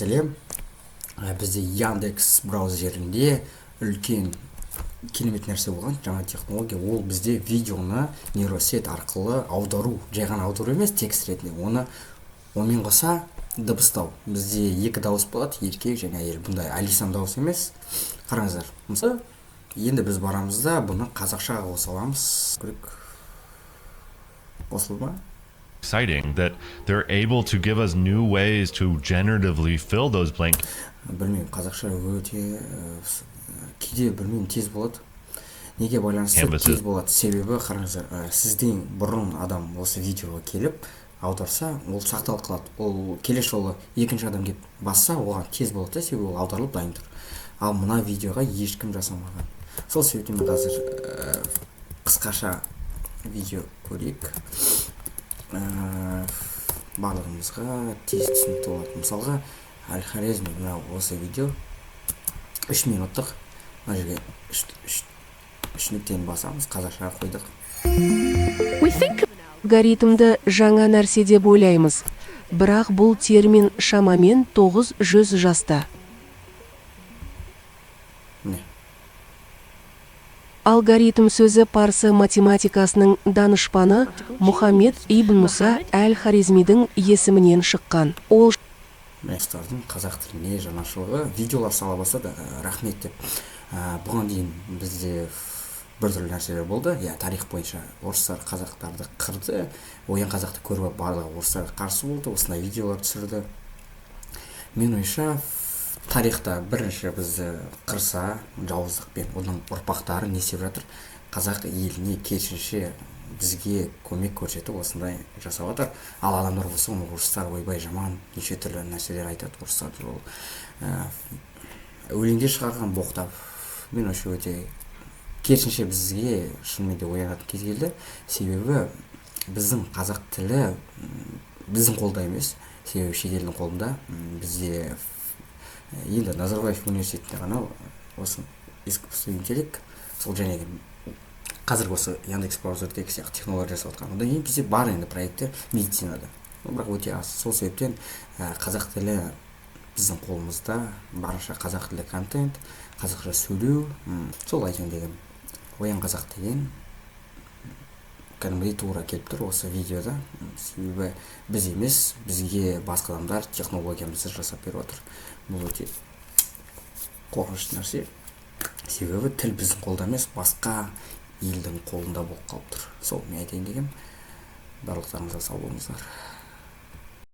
Сәлем. Бізде Яндекс браузерінде үлкен керемет нәрсе болған, жаңа технология. Ол бізде видеоны нейросет арқылы аудару, жай ғана аудару емес, текст ретінде. Онымен қоса дыбыстау. Бізде екі дауыс болады, еркек және әйел. Бұндай Алисаның дауысы емес. Қараңыздар. Мысалы, енді біз барамыз да бұны қазақшаға қоса аламыз. Қосылды ма? Exciting that they're able to give us new ways to generatively fill those blank. Білмеймін, қазақша өте кейде білмеймін тез болады. Неге байланысты тез болады? Себебі қараңыздар, сізден бұрын адам осы видеоға келіп аударса, ол сақталып қалады. Ол келесі жолы екінші адам келіп басса, оған тез болады, себебі ол аударылып дайын тұр. Ал мына видеоға ешкім жасамаған. Сол себептен мен қазір қысқаша видео көрейік. Барлығымызға тез түсінікті болады. Мысалға, Аль-Хорезми мына осы видео 3 минуттық. Мына жерге 3 нүктені басамыз, қазақшаға қойдық. Алгоритмді жаңа нәрсе деп ойлаймыз, бірақ бұл термин шамамен 900 жаста. Алгоритм сөзі парсы математикасының данышпаны Мұхаммед ибн Муса Аль-Хорезмидің есімінен шыққан. Ол Мәстардың қазақ тіліне жаңашылығы видеолар сала бастады, рахмет деп. Бұған дейін бізде бір түрлі нәрселер болды. Тарих бойынша орыстар қазақтарды қырды, оян қазақты көріп барлығы орыстар қарсы болды, осындай видеолар түсірді. Мен ойша тарихта бірінші бізді қырса, жауыздықпен, оның ұрпақтары не істеп жатыр? Қазақ еліне керісінше бізге көмек көрсетіп осындай жасап жатыр. Ал адамдар болса, орыстар ойбай жаман, неше түрлі нәрселер айтады орыстар туралы. Өлеңде шығарған боқтап, мен ойша өте керісінше бізге шынымен де оянатын кез келді. Себебі біздің қазақ тілі біздің қолда емес, себебі шетелдің қолында. Бізде енді Назарбаев университетінде ғана осы искусственный интеллект, сол және қазір осы Яндекс браузердегі сияқты технология жасап отқан. Одан кейін бізде бар енді проекттер медицинада. Бірақ өте аз. Сол себептен қазақ тілі біздің қолымызда, барынша қазақ тілі контент, қазақша сөйлеу, сол айтайын дегенім. Оян қазақ деген кәдімгідей тура келіп тұр осы видеода. Себебі біз емес, бізге басқа адамдар технологиямызды жасап беріп отыр. Бұл өте қорқынышты нәрсе. Себебі тіл біздің қолда емес, басқа елдің қолында болып қалып тұр. Сол мен айтайын дегенім. Барлықтарыңызға сау болыңыздар.